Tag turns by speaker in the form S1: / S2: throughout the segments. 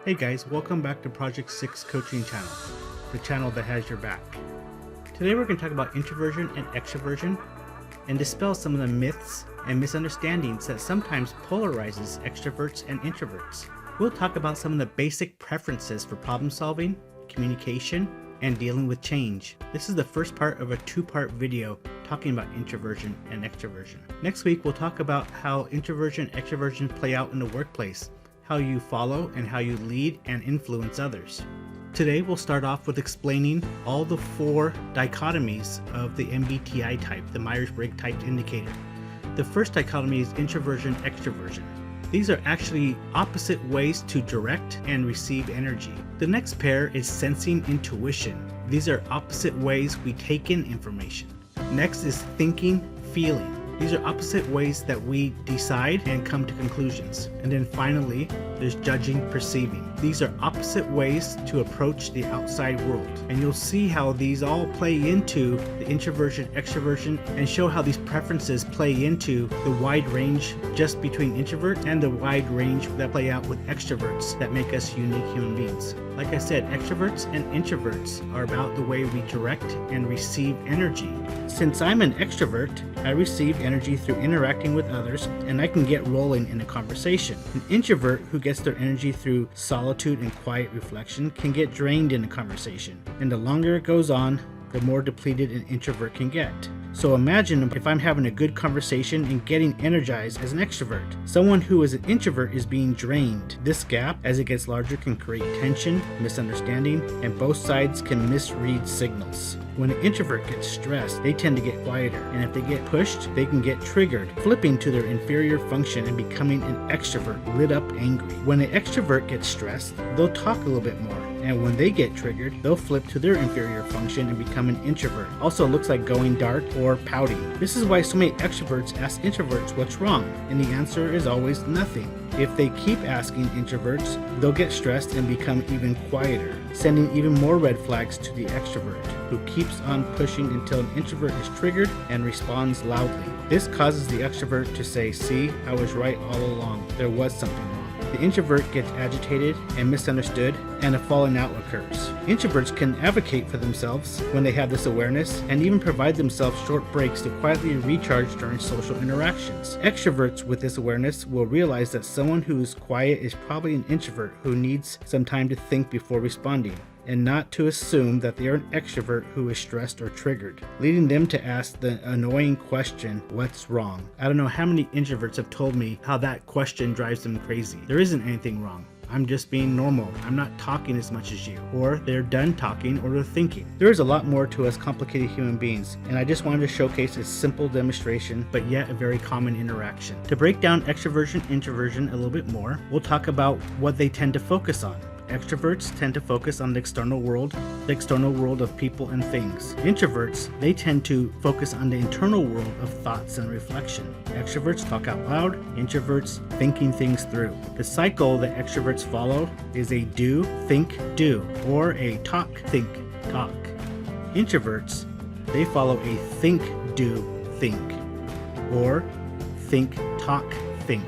S1: Hey guys, welcome back to Project 6 Coaching Channel, the channel that has your back. Today we're going to talk about introversion and extroversion and dispel some of the myths and misunderstandings that sometimes polarizes extroverts and introverts. We'll talk about some of the basic preferences for problem solving, communication, and dealing with change. This is the first part of a two-part video talking about introversion and extroversion. Next week we'll talk about how introversion and extroversion play out in the workplace, how you follow and how you lead and influence others. Today we'll start off with explaining all the four dichotomies of the MBTI type, the Myers Briggs Type indicator. The first dichotomy is introversion-extroversion. These are actually opposite ways to direct and receive energy. The next pair is sensing-intuition. These are opposite ways we take in information. Next is thinking-feeling. These are opposite ways that we decide and come to conclusions. And then finally, there's judging-perceiving. These are opposite ways to approach the outside world. And you'll see how these all play into the introversion-extroversion and show how these preferences play into the wide range just between introverts and the wide range that play out with extroverts that make us unique human beings. Like I said, extroverts and introverts are about the way we direct and receive energy. Since I'm an extrovert, I receive energy through interacting with others, and I can get rolling in a conversation. An introvert who gets their energy through solitude and quiet reflection can get drained in a conversation. And the longer it goes on, the more depleted an introvert can get. So imagine if I'm having a good conversation and getting energized as an extrovert. Someone who is an introvert is being drained. This gap, as it gets larger, can create tension, misunderstanding, and both sides can misread signals. When an introvert gets stressed, they tend to get quieter, and if they get pushed, they can get triggered, flipping to their inferior function and becoming an extrovert, lit up angry. When an extrovert gets stressed, they'll talk a little bit more, and when they get triggered, they'll flip to their inferior function and become an introvert. Also looks like going dark or pouting. This is why so many extroverts ask introverts what's wrong, and the answer is always nothing. If they keep asking introverts, they'll get stressed and become even quieter, sending even more red flags to the extrovert, who keeps on pushing until an introvert is triggered and responds loudly. This causes the extrovert to say, "See, I was right all along. There was something wrong." The introvert gets agitated and misunderstood, and a falling out occurs. Introverts can advocate for themselves when they have this awareness and even provide themselves short breaks to quietly recharge during social interactions. Extroverts with this awareness will realize that someone who is quiet is probably an introvert who needs some time to think before responding, and not to assume that they are an extrovert who is stressed or triggered, leading them to ask the annoying question, "What's wrong?" I don't know how many introverts have told me how that question drives them crazy. There isn't anything wrong. I'm just being normal. I'm not talking as much as you. Or they're done talking or they're thinking. There is a lot more to us complicated human beings, and I just wanted to showcase a simple demonstration, but yet a very common interaction. To break down extroversion, introversion a little bit more, we'll talk about what they tend to focus on. Extroverts tend to focus on the external world of people and things. Introverts, they tend to focus on the internal world of thoughts and reflection. Extroverts talk out loud, introverts thinking things through. The cycle that extroverts follow is a do, think, do, or a talk, think, talk. Introverts, they follow a think, do, think, or think, talk, think.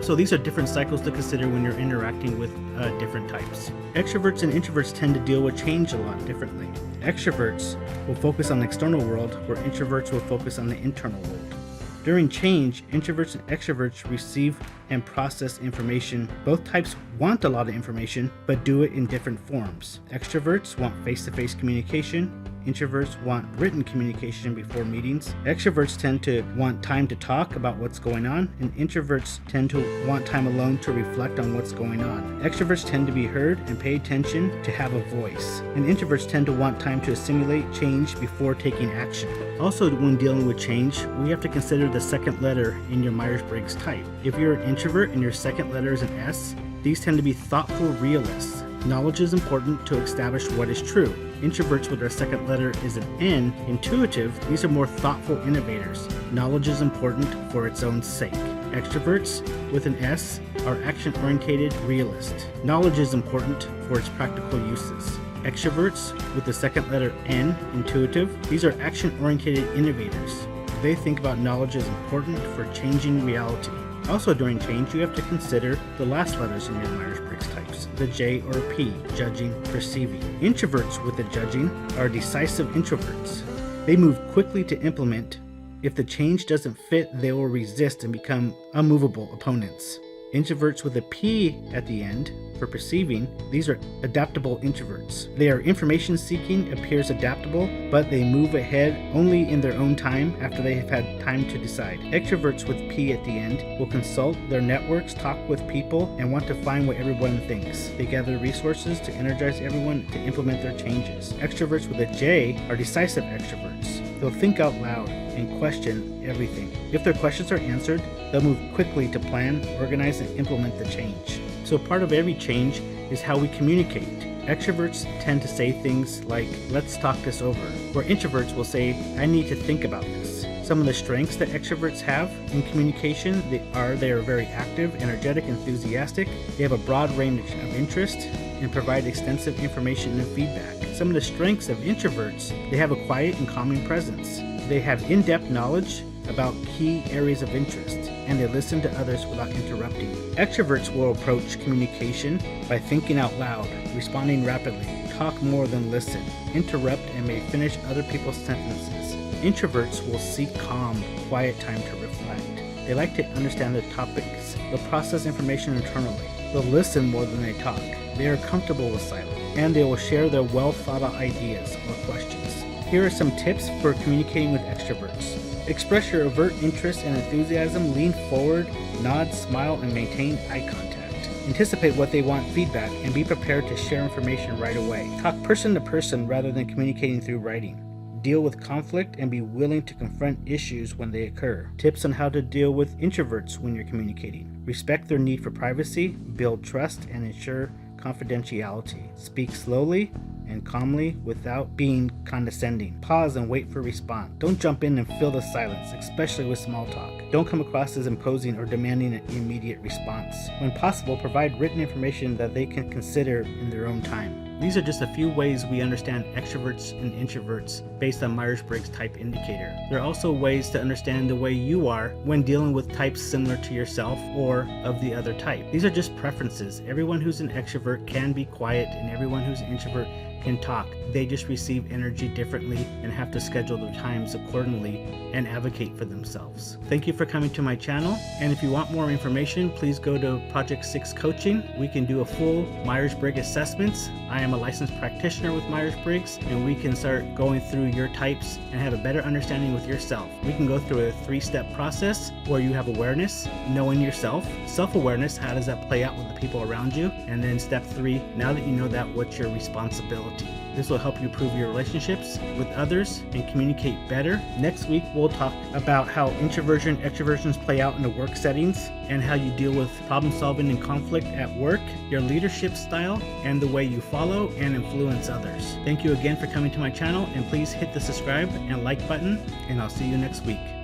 S1: So these are different cycles to consider when you're interacting with different types. Extroverts and introverts tend to deal with change a lot differently. Extroverts will focus on the external world, where introverts will focus on the internal world. During change, introverts and extroverts receive and process information. Both types want a lot of information, but do it in different forms. Extroverts want face-to-face communication. Introverts want written communication before meetings. Extroverts tend to want time to talk about what's going on, and introverts tend to want time alone to reflect on what's going on. Extroverts tend to be heard and pay attention to have a voice, and introverts tend to want time to assimilate change before taking action. Also, when dealing with change, we have to consider the second letter in your Myers Briggs type. If you're an introvert and your second letter is an S, these tend to be thoughtful realists. Knowledge is important to establish what is true. Introverts with their second letter is an N, intuitive. These are more thoughtful innovators. Knowledge is important for its own sake. Extroverts with an S are action-oriented realist. Knowledge is important for its practical uses. Extroverts with the second letter N, intuitive. These are action-oriented innovators. They think about knowledge as important for changing reality. Also during change, you have to consider the last letters in your Myers Briggs types. the J or P, judging, perceiving. Introverts with the judging are decisive introverts. They move quickly to implement. If the change doesn't fit, they will resist and become unmovable opponents. Introverts with a P at the end for perceiving, these are adaptable introverts. They are information seeking, appears adaptable, but they move ahead only in their own time after they have had time to decide. Extroverts with P at the end will consult their networks, talk with people, and want to find what everyone thinks. They gather resources to energize everyone to implement their changes. Extroverts with a J are decisive extroverts. They'll think out loud and question everything. If their questions are answered, they'll move quickly to plan, organize, and implement the change. So part of every change is how we communicate. Extroverts tend to say things like, let's talk this over, where introverts will say, I need to think about this. Some of the strengths that extroverts have in communication, they are very active, energetic, enthusiastic. They have a broad range of interest and provide extensive information and feedback. Some of the strengths of introverts, they have a quiet and calming presence. They have in-depth knowledge about key areas of interest, and they listen to others without interrupting. Extroverts will approach communication by thinking out loud, responding rapidly, talk more than listen, interrupt, and may finish other people's sentences. Introverts will seek calm, quiet time to reflect. They like to understand their topics. They'll process information internally. They'll listen more than they talk. They are comfortable with silence, and they will share their well-thought-out ideas or questions. Here are some tips for communicating with extroverts. Express your overt interest and enthusiasm, lean forward, nod, smile, and maintain eye contact. Anticipate what they want feedback and be prepared to share information right away. Talk person to person rather than communicating through writing. Deal with conflict and be willing to confront issues when they occur. Tips on how to deal with introverts when you're communicating. Respect their need for privacy, build trust, and ensure confidentiality. Speak slowly and calmly without being condescending. Pause and wait for response. Don't jump in and fill the silence, especially with small talk. Don't come across as imposing or demanding an immediate response. When possible, provide written information that they can consider in their own time. These are just a few ways we understand extroverts and introverts based on Myers Briggs Type indicator. There are also ways to understand the way you are when dealing with types similar to yourself or of the other type. These are just preferences. Everyone who's an extrovert can be quiet, and everyone who's an introvert can talk. They just receive energy differently and have to schedule their times accordingly and advocate for themselves. Thank you for coming to my channel, and if you want more information, please go to Project 6 Coaching. We can do a full Myers-Briggs assessments. I am a licensed practitioner with Myers-Briggs, and we can start going through your types and have a better understanding with yourself. We can go through a 3-step process where you have awareness, knowing yourself, self-awareness, how does that play out with the people around you, and then step 3, now that you know that, what's your responsibility? This will help you improve your relationships with others and communicate better. Next week, we'll talk about how introversion and extroversions play out in the work settings and how you deal with problem solving and conflict at work, your leadership style, and the way you follow and influence others. Thank you again for coming to my channel, and please hit the subscribe and like button, and I'll see you next week.